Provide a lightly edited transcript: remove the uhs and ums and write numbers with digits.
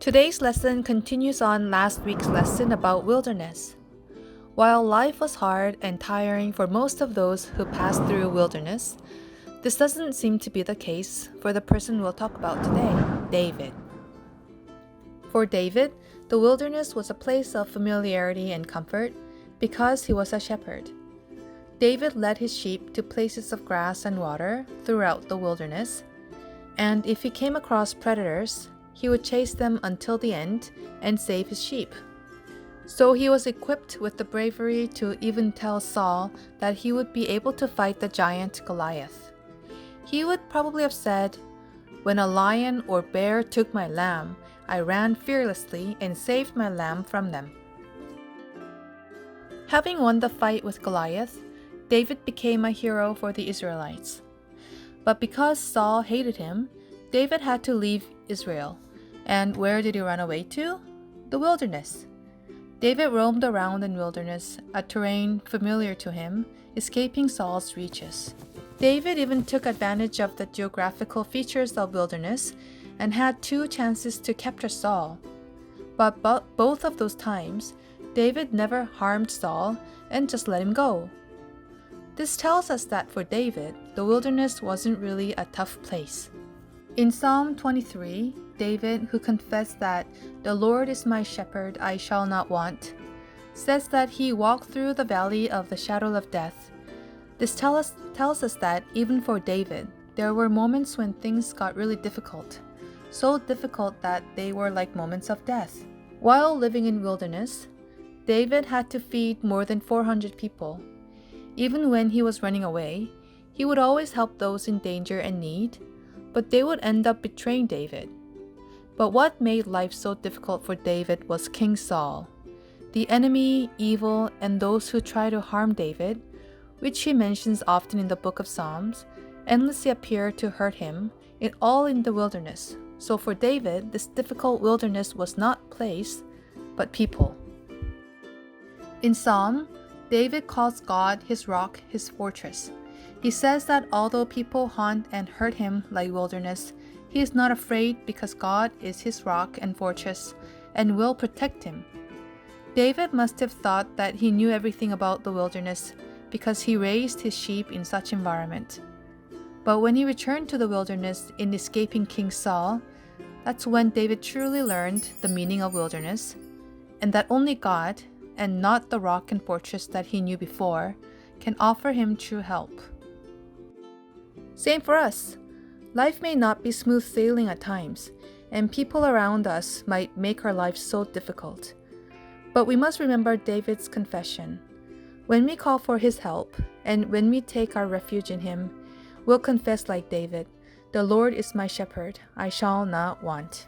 Today's lesson continues on last week's lesson about wilderness. While life was hard and tiring for most of those who passed through wilderness, this doesn't seem to be the case for the person we'll talk about today, David. For David, the wilderness was a place of familiarity and comfort because he was a shepherd. David led his sheep to places of grass and water throughout the wilderness, and if he came across predators, he would chase them until the end and save his sheep. So he was equipped with the bravery to even tell Saul that he would be able to fight the giant Goliath. He would probably have said, "When a lion or bear took my lamb, I ran fearlessly and saved my lamb from them." Having won the fight with Goliath, David became a hero for the Israelites. But because Saul hated him, David had to leave Israel. And where did he run away to? The wilderness. David roamed around in wilderness, a terrain familiar to him, escaping Saul's reaches. David even took advantage of the geographical features of wilderness and had 2 chances to capture Saul. But both of those times, David never harmed Saul and just let him go. This tells us that for David, the wilderness wasn't really a tough place. In Psalm 23, David, who confessed that "The Lord is my shepherd, I shall not want," says that he walked through the valley of the shadow of death. This tells us that even for David, there were moments when things got really difficult, so difficult that they were like moments of death. While living in wilderness, David had to feed more than 400 people. Even when he was running away, he would always help those in danger and need, but they would end up betraying David. But what made life so difficult for David was King Saul. The enemy, evil, and those who try to harm David, which he mentions often in the book of Psalms, endlessly appear to hurt him, all in the wilderness. So for David, this difficult wilderness was not place, but people. In Psalm, David calls God his rock, his fortress. He says that although people haunt and hurt him like wilderness, he is not afraid because God is his rock and fortress and will protect him. David must have thought that he knew everything about the wilderness because he raised his sheep in such environment. But when he returned to the wilderness in escaping King Saul, that's when David truly learned the meaning of wilderness, and that only God, and not the rock and fortress that he knew before, can offer him true help. Same for us. Life may not be smooth sailing at times, and people around us might make our lives so difficult. But we must remember David's confession. When we call for his help, and when we take our refuge in him, we'll confess like David, "The Lord is my shepherd, I shall not want."